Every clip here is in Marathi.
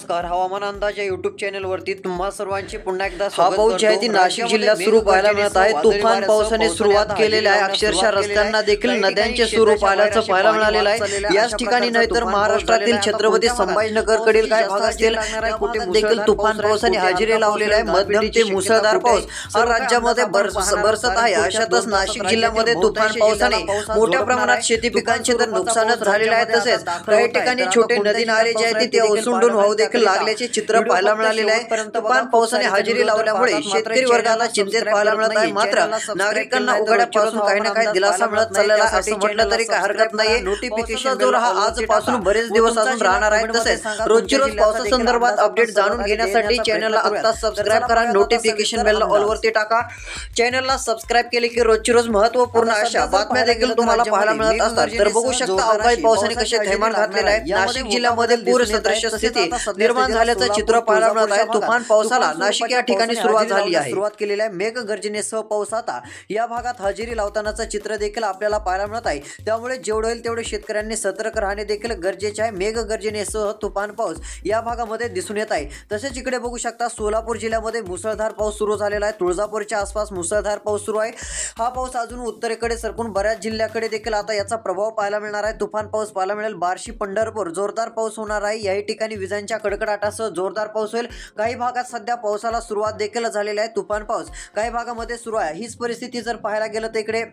नमस्कार. हवामान अंदाज या युट्यूब चॅनल वरती तुम्हा सर्वांची पुन्हा एकदा हा स्वागत पाऊस जे आहे ती करतो. नाशिक जिल्ह्यात सुरू पाहायला मिळत आहे. तुफान पावसाने सुरुवात केलेली आहे. अक्षरशः रस्त्यांना देखील नद्यांचे स्वरूप आल्याचं पाहायला मिळालेलं आहे. याच ठिकाणी नाही तर महाराष्ट्रातील छत्रपती संभाजीनगर कडील काही भाग असतील देखील तुफान पावसाने हजेरी लावलेली आहे. मध्यम ते मुसळधार पाऊस हा राज्यामध्ये बरसत आहे. अशातच नाशिक जिल्ह्यामध्ये तुफान पावसाने मोठ्या प्रमाणात शेती पिकांचे तर नुकसानच झालेले आहे. तसेच काही ठिकाणी छोटे नदी नाले जे आहेत ते ओसंडून वाहू देखील लागल्याचे चित्र पाहायला मिळालेले आहे. तुफान पावसाने हजेरी लावल्यामुळे शेतकरी वर्गाला चिंतेत पाहायला मिळत आहे. मात्र नागरिकांना उघड्यापासून काही ना काही दिलासा मिळत चाललेला आहे असं म्हटलं तरी काही हरकत नाहीये. नोटिफिकेशन जोर हा आजपासून बरेच दिवस अजून राहणार आहे. तसेच रोजची रोज पावसासंदर्भात अपडेट जाणून घेण्यासाठी चॅनलला आता सबस्क्राईब करा. नोटिफिकेशन बेल ऑल वरती टाका. चॅनलला सबस्क्राईब केले की रोजची रोज महत्त्वपूर्ण अशा बातम्या देखील तुम्हाला पाहायला मिळत असतात. तर बघू शकता अवकाळी पावसाने कसे थैमान घातलेले आहे. नाशिक जिल्ह्यामध्ये पूर सदृश स्थिती निर्माण झाल्याचं चित्र पाहायला मिळत आहे. तुफान पावसाला नाशिक या ठिकाणी सुरुवात झाली आहे. सुरुवात केलेल्या मेघगर्जनेसह पाऊस आता या भागात हजेरी लावतानाचं चित्र देखील आपल्याला पाहायला मिळत आहे. त्यामुळे जेवढे होईल तेवढे शेतकऱ्यांनी सतर्क राहणे देखील गरजेचे आहे. मेघगर्जनेसह तुफान पाऊस या भागामध्ये दिसून येत आहे. तसेच इकडे बघू शकता सोलापूर जिल्ह्यामध्ये मुसळधार पाऊस सुरू झालेला आहे. तुळजापूरच्या आसपास मुसळधार पाऊस सुरू आहे. हा पाऊस अजून उत्तरेकडे सरकून बऱ्याच जिल्ह्याकडे देखील आता याचा प्रभाव पाहायला मिळणार आहे. तुफान पाऊस पाहायला मिळेल. बार्शी पंढरपूर जोरदार पाऊस होणार आहे. याही ठिकाणी विजांच्या कडकडाटासह जोरदार पाऊस होईल. काही भागात सध्या पावसाला सुरुवात देखील झालेली आहे. तुफान पाऊस काही भागामध्ये सुरू आहे. हीच परिस्थिती जर पाहायला गेलं तर इकडे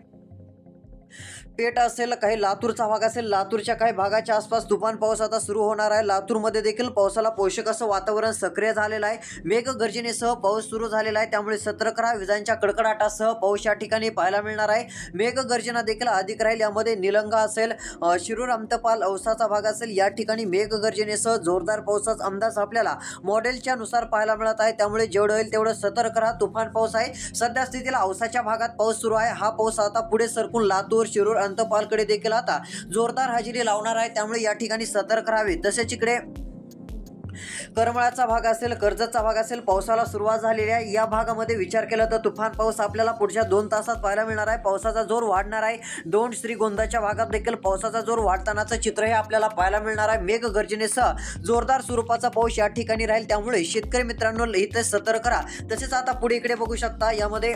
पेठ असेल, काही लातूरचा भाग असेल, लातूरच्या काही भागाच्या आसपास तुफान पाऊस आता सुरू होणार आहे. लातूरमध्ये देखील पावसाला पोषक असं वातावरण सक्रिय झालेलं आहे. मेघगर्जनेसह पाऊस सुरू झालेला आहे. त्यामुळे सतर्क राहा. विजांच्या कडकडाटासह पाऊस या ठिकाणी पाहायला मिळणार आहे. मेघगर्जना देखील अधिक राहील. यामध्ये निलंगा असेल, शिरूर, अंतपाल, औसाचा भाग असेल, या ठिकाणी मेघगर्जनेसह जोरदार पावसाचा अंदाज आपल्याला मॉडेलच्या नुसार पाहायला मिळत आहे. त्यामुळे जेवढं होईल तेवढं सतर्क राहा. तुफान पाऊस आहे. सध्या स्थितीला औसाच्या भागात पाऊस सुरू आहे. हा पाऊस आता पुढे सरकून लातूर, शिरूर, अंतपालकडे देखील आता जोरदार हजेरी लावणार आहे. त्यामुळे या ठिकाणी सतर्क राहावे. तसेच इकडे करमाळाचा भाग असेल, कर्जतचा भाग असेल, पावसाला सुरुवात झालेली आहे. या भागामध्ये विचार केला तर तुफान पाऊस आपल्याला पुढच्या 2 तासात पाहायला मिळणार आहे. पावसाचा जोर वाढणार आहे. दौंड, श्रीगोंदाच्या भागात देखील पावसाचा जोर वाढतानाचं चित्र हे आपल्याला पाहायला मिळणार आहे. मेघगर्जनेसह जोरदार स्वरूपाचा पाऊस या ठिकाणी राहील. त्यामुळे शेतकरी मित्रांनो इथे सतर्क करा. तसेच आता पुढे इकडे बघू शकता यामध्ये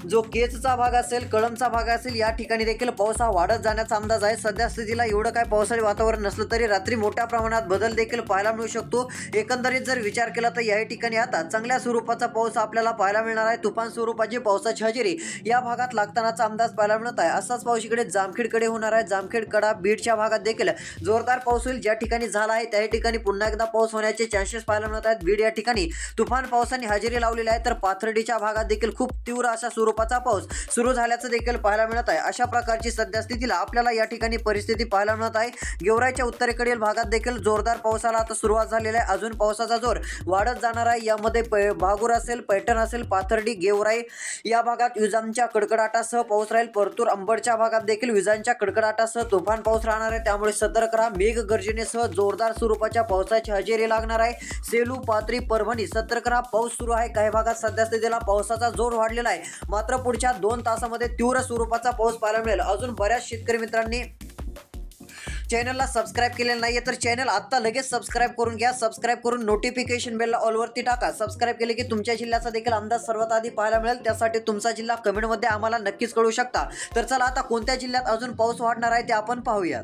जो केजचा भाग असेल, कळमचा भाग असेल, या ठिकाणी देखील पाऊस हा वाढत जाण्याचा अंदाज आहे. सध्या स्थितीला एवढं काय पावसाळी वातावरण नसलं तरी रात्री मोठ्या प्रमाणात बदल देखील पाहायला मिळू शकतो. एकंदरीत जर विचार केला तर या ठिकाणी आता चांगल्या स्वरूपाचा पाऊस आपल्याला पाहायला मिळणार आहे. तुफान स्वरूपाची पावसाची हजेरी या भागात लागतानाचा अंदाज पाहायला मिळत आहे. असाच पाऊस इकडे जामखेडकडे होणार आहे. जामखेड, कडा, बीडच्या भागात देखील जोरदार पाऊस होईल. ज्या ठिकाणी झाला आहे त्या ठिकाणी पुन्हा एकदा पाऊस होण्याचे चान्सेस पाहायला मिळत आहेत. बीड या ठिकाणी तुफान पावसाने हजेरी लावलेली आहे. तर पाथर्डीच्या भागात देखील खूप तीव्र अशा स्वरूपाचा पाऊस सुरू झाल्याचं देखील पाहायला मिळत आहे. अशा प्रकारची सध्या स्थितीला आपल्याला या ठिकाणी परिस्थिती पाहायला मिळत आहे. गेवराईच्या उत्तरेकडील भागात देखील जोरदार पावसाला आता सुरुवात झालेली आहे. अजून पावसाचा जोर वाढत जाणार आहे. यामध्ये भागूर असेल, पैठण असेल, पाथर्डी, गेवराई या भागात विजांच्या कडकडाटासह पाऊस राहील. परतूर, अंबडच्या भागात देखील विजांच्या कडकडाटासह तुफान पाऊस राहणार आहे. त्यामुळे सतर्क राहा. मेघगर्जनेसह जोरदार स्वरूपाच्या पावसाची हजेरी लागणार आहे. सेलू, पाथरी, परभणी सतर्क राहा. पाऊस सुरू आहे. काही भागात सध्या स्थितीला पावसाचा जोर वाढलेला आहे. मात्र पुढच्या 2 तासामध्ये तीव्र स्वरूपाचा पाऊस पाहायला मिळेल. अजून बऱ्याच शेतकरी मित्रांनी चॅनलला सबस्क्राईब केलेलं नाहीये तर चॅनल आत्ता लगेच सबस्क्राईब करून घ्या. सबस्क्राईब करून नोटिफिकेशन बेलला ऑल वरती टाका. सबस्क्राईब केले की तुमच्या जिल्ह्याचा देखील अंदाज सर्वात आधी पाहायला मिळेल. त्यासाठी तुमचा जिल्हा कमेंटमध्ये आम्हाला नक्कीच कळू शकता. तर चला आता कोणत्या जिल्ह्यात अजून पाऊस वाढणार आहे ते आपण पाहूयात.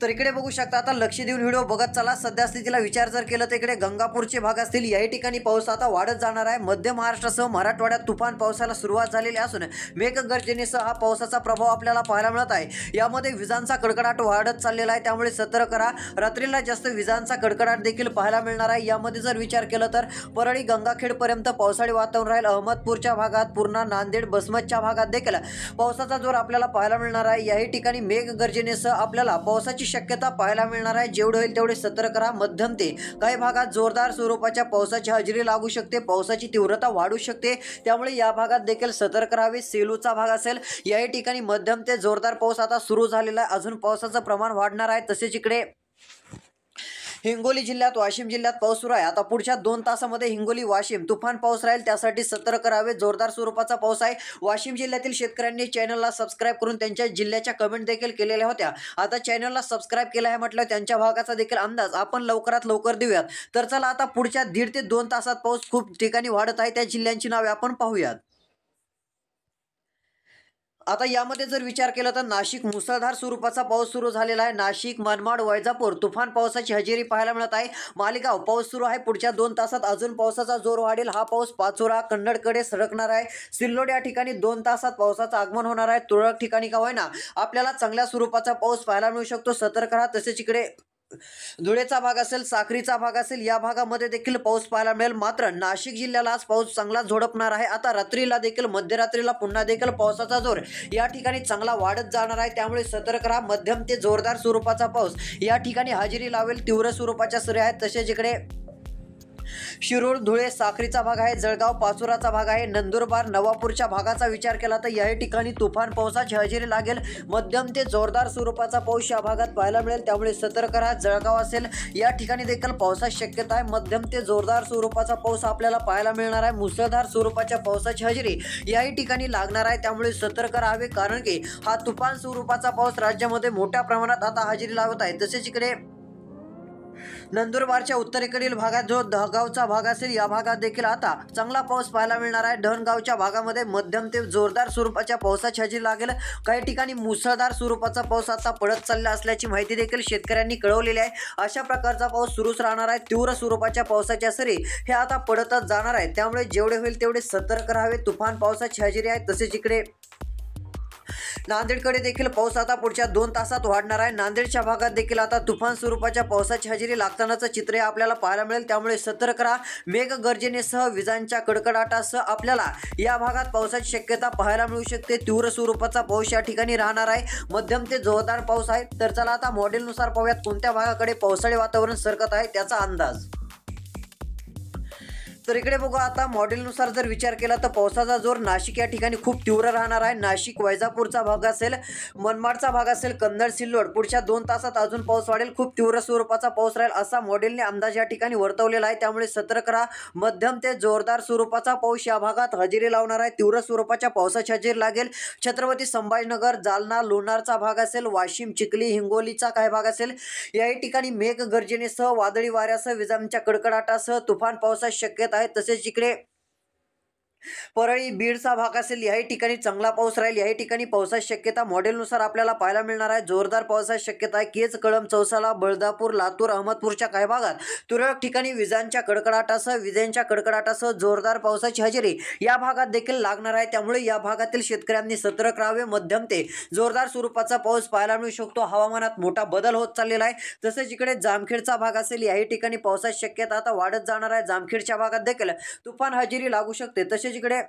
तर इकडे बघू शकता आता लक्ष देऊन व्हिडिओ बघत चला. सध्या स्थितीला विचार जर केला तर इकडे गंगापूरचे भाग असतील, याही ठिकाणी पाऊस आता वाढत जाणार आहे. मध्य महाराष्ट्रासह मराठवाड्यात तुफान पावसाला सुरुवात झालेली असून मेघगर्जनेसह हा पावसाचा प्रभाव आपल्याला पाहायला मिळत आहे. यामध्ये विजांचा कडकडाट वाढत चाललेला आहे. त्यामुळे सतर्क राहा. रात्रीला जास्त विजांचा कडकडाट देखील पाहायला मिळणार आहे. यामध्ये जर विचार केला तर परळी, गंगाखेड पर्यंत पावसाळी वातावरण राहील. अहमदपूरच्या भागात, पूर्णा, नांदेड, बसमतच्या भागात देखील पावसाचा जोर आपल्याला पाहायला मिळणार आहे. याही ठिकाणी मेघगर्जनेसह आपल्याला पावसाची शक्यता पाहायला मिळणार आहे. जेवढे होईल तेवढे सतर्क राहा. मध्यम ते काही भागात जोरदार स्वरूपाच्या पावसाची हजेरी लागू शकते. पावसाची तीव्रता वाढू शकते. त्यामुळे या भागात देखील सतर्क राहावे. सेलूचा भाग असेल, याही ठिकाणी मध्यम ते जोरदार पाऊस आता सुरू झालेला आहे. अजून पावसाचं प्रमाण वाढणार आहे. तसेच इकडे हिंगोली जिल्ह्यात, वाशिम जिल्ह्यात पाऊस सुरू आहे. आता पुढच्या 2 तासामध्ये हिंगोली, वाशिम तुफान पाऊस राहील, त्यासाठी सतर्क राहावे. जोरदार स्वरूपाचा पाऊस आहे. वाशिम जिल्ह्यातील शेतकऱ्यांनी चॅनलला सबस्क्राईब करून त्यांच्या जिल्ह्याच्या कमेंट देखील केलेल्या होत्या. आता चॅनलला सबस्क्राईब केलं आहे म्हटलं त्यांच्या भागाचा देखील अंदाज आपण लवकरात लवकर देऊयात. तर चला आता पुढच्या 1.5 ते 2 तासात पाऊस खूप ठिकाणी वाढत आहे. त्या जिल्ह्यांची नावे आपण पाहूयात. आता यामध्ये जर विचार केला तर नाशिक मुसळधार स्वरूपाचा पाऊस सुरू झालेला आहे. नाशिक, मनमाड, वैजापूर तुफान पावसाची हजेरी पाहायला मिळत आहे. मालेगाव पाऊस सुरू आहे. पुढच्या 2 तासात अजून पावसाचा जोर वाढेल. हा पाऊस पाचोरा, कन्नडकडे सरकणार आहे. सिल्लोड या ठिकाणी 2 तासात पावसाचं आगमन होणार आहे. तुरळक ठिकाणी का होईना आपल्याला चांगल्या स्वरूपाचा पाऊस पाहायला मिळू शकतो. सतर्क राहा. तसेच इकडे धुळेचा भाग असेल, साक्रीचा भाग असेल, या भागामध्ये देखील पाऊस पाहायला मिळेल. मात्र नाशिक जिल्ह्याला आज पाऊस चांगला झोडपणार आहे. आता रात्रीला देखील, मध्यरात्रीला पुन्हा देखील पावसाचा जोर या ठिकाणी चांगला वाढत जाणार आहे. त्यामुळे सतर्क राहा. मध्यम ते जोरदार स्वरूपाचा पाऊस या ठिकाणी हजेरी लावेल. तीव्र स्वरूपाच्या सरी आहेत. तसेच इकडे शिरूर, धुळे, साक्रीचा भाग आहे. जळगाव, पाचोराचा भाग आहे. नंदुरबार, नवापूरच्या भागाचा विचार केला तर याही ठिकाणी तुफान पावसाची हजेरी लागेल. मध्यम ते जोरदार स्वरूपाचा पाऊस या भागात पाहायला मिळेल. त्यामुळे सतर्क राहा. जळगाव असेल, या ठिकाणी देखील पावसाची शक्यता आहे. मध्यम ते जोरदार स्वरूपाचा पाऊस आपल्याला पाहायला मिळणार आहे. मुसळधार स्वरूपाच्या पावसाची हजेरी याही ठिकाणी लागणार आहे. त्यामुळे सतर्क राहावे, कारण की हा तुफान स्वरूपाचा पाऊस राज्यामध्ये मोठ्या प्रमाणात आता हजेरी लावत आहे. तसेच इकडे नंदुरबारच्या उत्तरेकडील भागात जो दहगावचा भाग असेल, या भागात देखील आता चांगला पाऊस पाहायला मिळणार आहे. डहणगावच्या भागामध्ये मध्यम ते जोरदार स्वरूपाच्या पावसाची हजेरी लागेल. काही ठिकाणी मुसळधार स्वरूपाचा पाऊस आता पडत चालला असल्याची माहिती देखील शेतकऱ्यांनी कळवलेली आहे. अशा प्रकारचा पाऊस सुरूच राहणार आहे. तीव्र स्वरूपाच्या पावसाच्या सरी हे आता पडतच जाणार आहे. त्यामुळे जेवढे होईल तेवढे सतर्क राहावे. तुफान पावसाची हजेरी आहे. तसेच इकडे नांदेडकडे देखील पाऊस आता पुढच्या 2 तासात वाढणार आहे. नांदेडच्या भागात देखील आता तुफान स्वरूपाच्या पावसाची हजेरी लागतानाचं चित्र आपल्याला पाहायला मिळेल. त्यामुळे सतर्क राहा. मेघगर्जनेसह, विजांच्या कडकडाटासह आपल्याला या भागात पावसाची शक्यता पाहायला मिळू शकते. तीव्र स्वरूपाचा पाऊस या ठिकाणी राहणार आहे. मध्यम ते जोरदार पाऊस आहे. तर चला आता मॉडेलनुसार पाहूयात कोणत्या भागाकडे पावसाळी वातावरण सरकत आहे त्याचा अंदाज. तर इकडे बघू, आता मॉडेलनुसार जर विचार केला तर पावसाचा जोर नाशिक या ठिकाणी खूप तीव्र राहणार आहे. नाशिक, वैजापूरचा भाग असेल, मनमाडचा भाग असेल, कन्नड, सिल्लोड पुढच्या 2 तासात अजून पाऊस वाढेल. खूप तीव्र स्वरूपाचा पाऊस राहील असा मॉडेलने अंदाज या ठिकाणी वर्तवलेला आहे. त्यामुळे सतर्क राहा. मध्यम ते जोरदार स्वरूपाचा पाऊस या भागात हजेरी लावणार आहे. तीव्र स्वरूपाच्या पावसाची हजेरी लागेल. छत्रपती संभाजीनगर, जालना, लोणारचा भाग असेल, वाशिम, चिखली, हिंगोलीचा काही भाग असेल, याही ठिकाणी मेघगर्जनेसह, वादळी वाऱ्यासह, विजांच्या कडकडाटासह तुफान पावसाची शक्यता आहे. तसेच इकडे परळी, बीडचा भाग असेल, याही ठिकाणी चांगला पाऊस राहील. याही ठिकाणी पावसाची शक्यता मॉडेलनुसार आपल्याला पाहायला मिळणार आहे. जोरदार पावसाची शक्यता आहे. केज, कळंब, चौसाला, बळदापूर, लातूर, अहमदपूरच्या काही भागात तुरळक ठिकाणी विजांच्या कडकडाटासह जोरदार पावसाची हजेरी या भागात देखील लागणार आहे. त्यामुळे या भागातील शेतकऱ्यांनी सतर्क राहावे. मध्यम ते जोरदार स्वरूपाचा पाऊस पाहायला मिळू शकतो. हवामानात मोठा बदल होत चाललेला आहे. तसेच इकडे जामखेडचा भाग असेल, याही ठिकाणी पावसाची शक्यता आता वाढत जाणार आहे. जामखेडच्या भागात देखील तुफान हजेरी लागू शकते. तसेच इकडे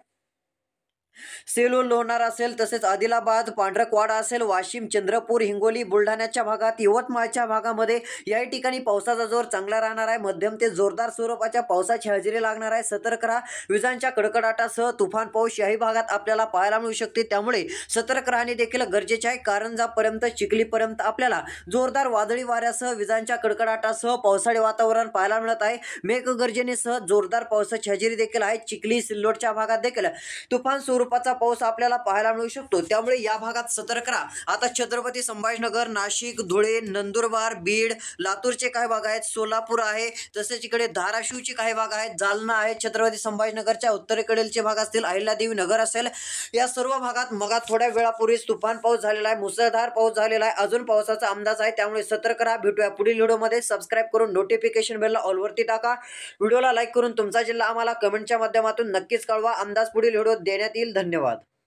सेलू, लोणार असेल, तसेच आदिलाबाद, पांढरकवाडा असेल, वाशिम, चंद्रपूर, हिंगोली, बुलढाण्याच्या भागात, यवतमाळच्या भागामध्ये याही ठिकाणी पावसाचा जोर चांगला राहणार आहे. मध्यम ते जोरदार स्वरूपाच्या पावसाची हजेरी लागणार आहे. सतर्क राहा. विजांच्या कडकडाटासह तुफान पाऊस याही भागात आपल्याला पाहायला मिळू शकते. त्यामुळे सतर्क राहणे देखील गरजेचे आहे. कारंजापर्यंत, चिखलीपर्यंत आपल्याला जोरदार वादळी वाऱ्यासह, विजांच्या कडकडाटासह पावसाळी वातावरण पाहायला मिळत आहे. मेघगर्जनेसह जोरदार पावसाची हजेरी देखील आहे. चिखली, सिल्लोडच्या भागात देखील तुफान स्वरूपाचा पाऊस आपल्याला पाहायला मिळू शकतो. त्यामुळे या भागात सतर्क राहा. आता छत्रपती संभाजीनगर, नाशिक, धुळे, नंदुरबार, बीड, लातूरचे काही भाग आहेत, सोलापूर आहे, तसेच इकडे धाराशिवचे काही भाग आहेत, जालना आहे, छत्रपती संभाजीनगरच्या उत्तरेकडीलचे भाग असतील, अहिल्यादेवी नगर असेल, या सर्व भागात मग थोड्या वेळापूर्वीच तुफान पाऊस झालेला आहे. मुसळधार पाऊस झालेला आहे. अजून पावसाचा अंदाज आहे. त्यामुळे सतर्क राहा. भेटूया पुढील व्हिडिओमध्ये. सबस्क्राईब करून नोटिफिकेशन बेलला ऑलवरती टाका. व्हिडिओला लाईक करून तुमचा जिल्हा आम्हाला कमेंटच्या माध्यमातून नक्कीच कळवा. अंदाज पुढील व्हिडिओ देण्यात येईल. धन्यवाद.